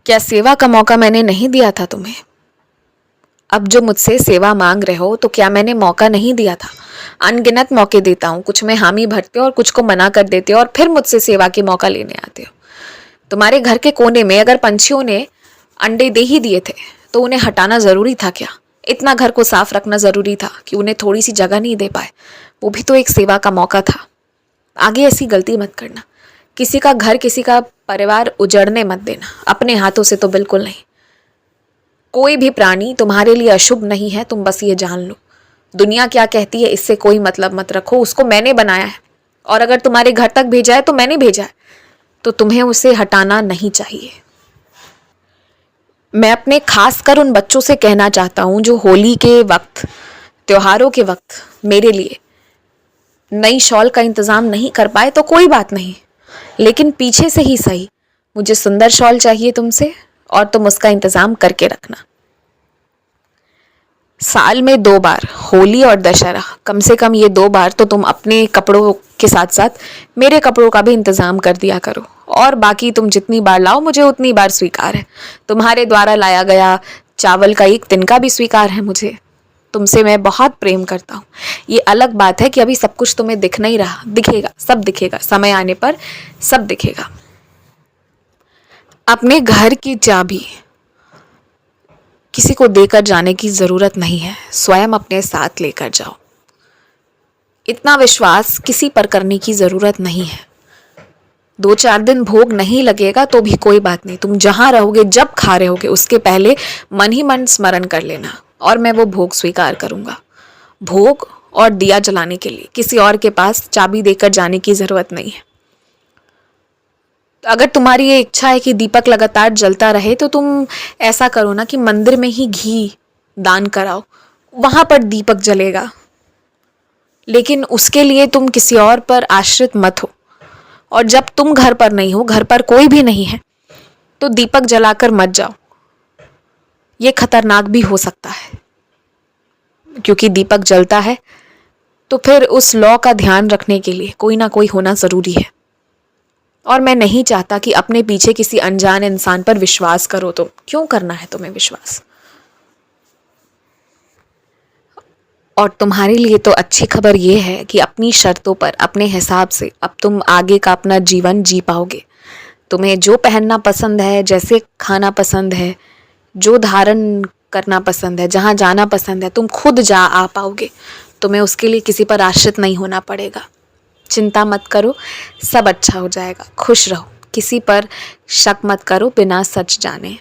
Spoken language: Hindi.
क्या सेवा का मौका मैंने नहीं दिया था तुम्हें? अब जो मुझसे सेवा मांग रहे हो तो क्या मैंने मौका नहीं दिया था? अनगिनत मौके देता हूँ, कुछ में हामी भरते हो और कुछ को मना कर देते हो और फिर मुझसे सेवा के मौका लेने आते हो। तुम्हारे घर के कोने में अगर पंछियों ने अंडे दे ही दिए थे तो उन्हें हटाना ज़रूरी था क्या? इतना घर को साफ रखना ज़रूरी था कि उन्हें थोड़ी सी जगह नहीं दे पाए? वो भी तो एक सेवा का मौका था। आगे ऐसी गलती मत करना। किसी का घर, किसी का परिवार उजड़ने मत देना, अपने हाथों से तो बिल्कुल नहीं। कोई भी प्राणी तुम्हारे लिए अशुभ नहीं है, तुम बस ये जान लो। दुनिया क्या कहती है इससे कोई मतलब मत रखो, उसको मैंने बनाया है और अगर तुम्हारे घर तक भेजा है तो मैंने भेजा है, तो तुम्हें उसे हटाना नहीं चाहिए। मैं अपने खास कर उन बच्चों से कहना चाहता हूँ जो होली के वक्त, त्योहारों के वक्त मेरे लिए नई शॉल का इंतज़ाम नहीं कर पाए तो कोई बात नहीं, लेकिन पीछे से ही सही मुझे सुंदर शॉल चाहिए तुमसे और तुम उसका इंतज़ाम करके रखना। साल में 2 बार, होली और दशहरा, कम से कम ये 2 बार तो तुम अपने कपड़ों के साथ साथ मेरे कपड़ों का भी इंतज़ाम कर दिया करो। और बाकी तुम जितनी बार लाओ मुझे उतनी बार स्वीकार है। तुम्हारे द्वारा लाया गया चावल का एक तिनका भी स्वीकार है मुझे। तुमसे मैं बहुत प्रेम करता हूँ। ये अलग बात है कि अभी सब कुछ तुम्हें दिख नहीं रहा, दिखेगा, सब दिखेगा, समय आने पर सब दिखेगा। अपने घर की चाबी किसी को देकर जाने की ज़रूरत नहीं है, स्वयं अपने साथ लेकर जाओ। इतना विश्वास किसी पर करने की ज़रूरत नहीं है। 2-4 दिन भोग नहीं लगेगा तो भी कोई बात नहीं, तुम जहाँ रहोगे, जब खा रहे होगे, उसके पहले मन ही मन स्मरण कर लेना और मैं वो भोग स्वीकार करूँगा। भोग और दिया जलाने के लिए किसी और के पास चाबी देकर जाने की ज़रूरत नहीं है। तो अगर तुम्हारी ये इच्छा है कि दीपक लगातार जलता रहे तो तुम ऐसा करो ना कि मंदिर में ही घी दान कराओ, वहाँ पर दीपक जलेगा। लेकिन उसके लिए तुम किसी और पर आश्रित मत हो। और जब तुम घर पर नहीं हो, घर पर कोई भी नहीं है, तो दीपक जलाकर मत जाओ। ये खतरनाक भी हो सकता है, क्योंकि दीपक जलता है तो फिर उस लॉ का ध्यान रखने के लिए कोई ना कोई होना ज़रूरी है। और मैं नहीं चाहता कि अपने पीछे किसी अनजान इंसान पर विश्वास करो। तुम क्यों करना है तुम्हें विश्वास? और तुम्हारे लिए तो अच्छी खबर ये है कि अपनी शर्तों पर, अपने हिसाब से अब तुम आगे का अपना जीवन जी पाओगे। तुम्हें जो पहनना पसंद है, जैसे खाना पसंद है, जो धारण करना पसंद है, जहाँ जाना पसंद है, तुम खुद जा आ पाओगे। तुम्हें उसके लिए किसी पर आश्रित नहीं होना पड़ेगा। चिंता मत करो, सब अच्छा हो जाएगा। खुश रहो, किसी पर शक मत करो बिना सच जाने।